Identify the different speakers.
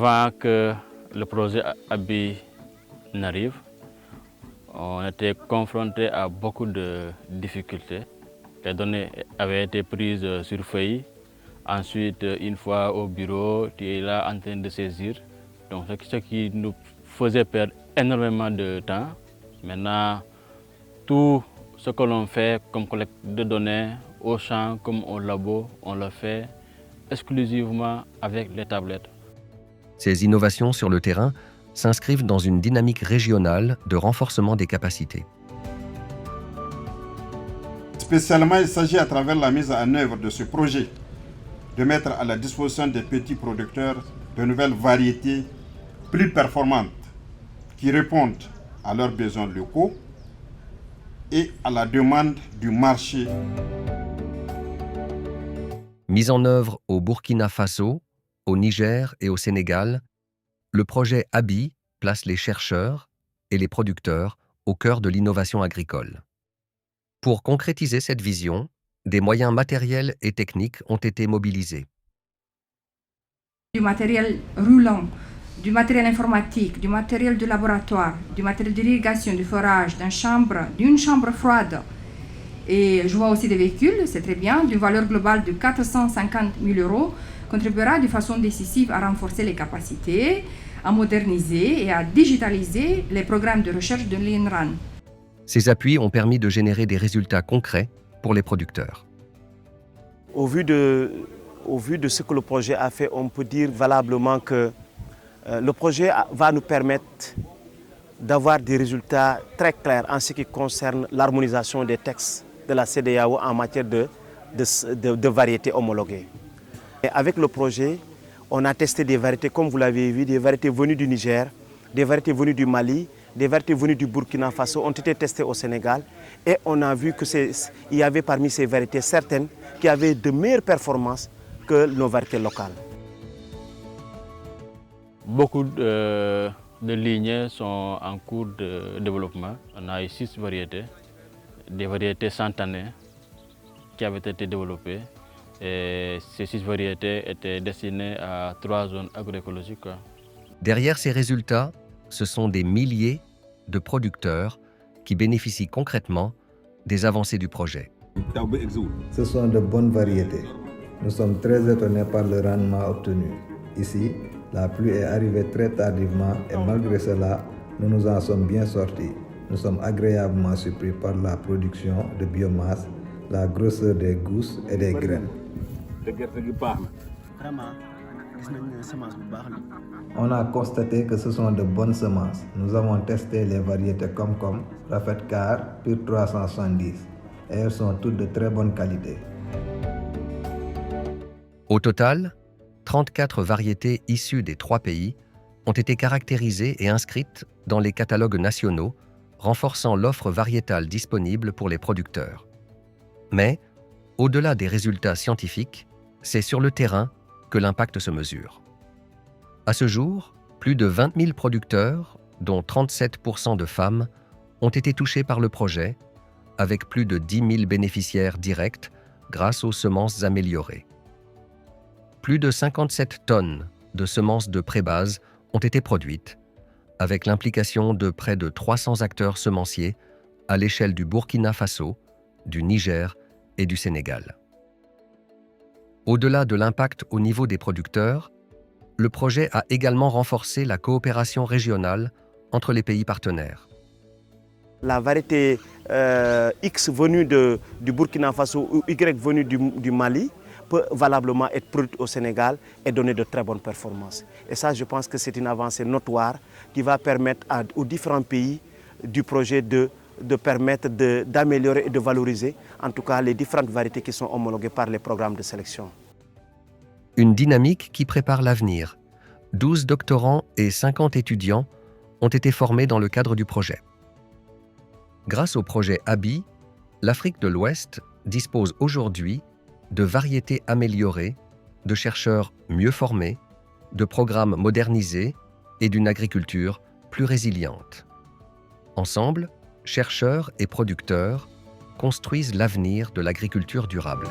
Speaker 1: Avant que le projet ABI n'arrive, on était confronté à beaucoup de difficultés. Les données avaient été prises sur feuille. Ensuite, une fois au bureau, tu es là en train de saisir. Donc, ce qui nous faisait perdre énormément de temps. Maintenant, tout ce que l'on fait comme collecte de données au champ comme au labo, on le fait exclusivement avec les tablettes.
Speaker 2: Ces innovations sur le terrain s'inscrivent dans une dynamique régionale de renforcement des capacités.
Speaker 3: Spécialement, il s'agit à travers la mise en œuvre de ce projet de mettre à la disposition des petits producteurs de nouvelles variétés plus performantes qui répondent à leurs besoins locaux et à la demande du marché.
Speaker 2: Mis en œuvre au Burkina Faso, au Niger et au Sénégal, le projet ABI place les chercheurs et les producteurs au cœur de l'innovation agricole. Pour concrétiser cette vision, des moyens matériels et techniques ont été mobilisés.
Speaker 4: Du matériel roulant, du matériel informatique, du matériel de laboratoire, du matériel d'irrigation, du forage, d'une chambre froide. Et je vois aussi des véhicules, c'est très bien, d'une valeur globale de 450 000 € contribuera de façon décisive à renforcer les capacités, à moderniser et à digitaliser les programmes de recherche de l'INRAN.
Speaker 2: Ces appuis ont permis de générer des résultats concrets pour les producteurs.
Speaker 5: Au vu de ce que le projet a fait, on peut dire valablement que le projet va nous permettre d'avoir des résultats très clairs en ce qui concerne l'harmonisation des textes de la CEDEAO en matière de variétés homologuées. Et avec le projet, on a testé des variétés, comme vous l'avez vu, des variétés venues du Niger, des variétés venues du Mali, des variétés venues du Burkina Faso ont été testées au Sénégal et on a vu qu'il y avait parmi ces variétés certaines qui avaient de meilleures performances que nos variétés locales.
Speaker 1: Beaucoup de lignées sont en cours de développement. On a eu 6 variétés, des variétés centenaires qui avaient été développées. Et ces 6 variétés étaient destinées à 3 zones agroécologiques.
Speaker 2: Derrière ces résultats, ce sont des milliers de producteurs qui bénéficient concrètement des avancées du projet.
Speaker 6: Ce sont de bonnes variétés. Nous sommes très étonnés par le rendement obtenu. Ici, la pluie est arrivée très tardivement et malgré cela, nous nous en sommes bien sortis. Nous sommes agréablement surpris par la production de biomasse, la grosseur des gousses et des graines. On a constaté que ce sont de bonnes semences. Nous avons testé les variétés comme Rafet Car, Pur 370 et elles sont toutes de très bonne qualité.
Speaker 2: Au total, 34 variétés issues des 3 pays ont été caractérisées et inscrites dans les catalogues nationaux, renforçant l'offre variétale disponible pour les producteurs. Mais, au-delà des résultats scientifiques, c'est sur le terrain que l'impact se mesure. À ce jour, plus de 20 000 producteurs, dont 37% de femmes, ont été touchés par le projet, avec plus de 10 000 bénéficiaires directs grâce aux semences améliorées. Plus de 57 tonnes de semences de pré-base ont été produites, avec l'implication de près de 300 acteurs semenciers à l'échelle du Burkina Faso, du Niger et du Sénégal. Au-delà de l'impact au niveau des producteurs, le projet a également renforcé la coopération régionale entre les pays partenaires.
Speaker 5: La variété X venue du Burkina Faso ou Y venue du Mali peut valablement être produite au Sénégal et donner de très bonnes performances. Et ça, je pense que c'est une avancée notoire qui va permettre aux différents pays du projet de permettre d'améliorer et de valoriser en tout cas les différentes variétés qui sont homologuées par les programmes de sélection.
Speaker 2: Une dynamique qui prépare l'avenir. 12 doctorants et 50 étudiants ont été formés dans le cadre du projet. Grâce au projet ABI, l'Afrique de l'Ouest dispose aujourd'hui de variétés améliorées, de chercheurs mieux formés, de programmes modernisés et d'une agriculture plus résiliente. Ensemble, chercheurs et producteurs construisent l'avenir de l'agriculture durable.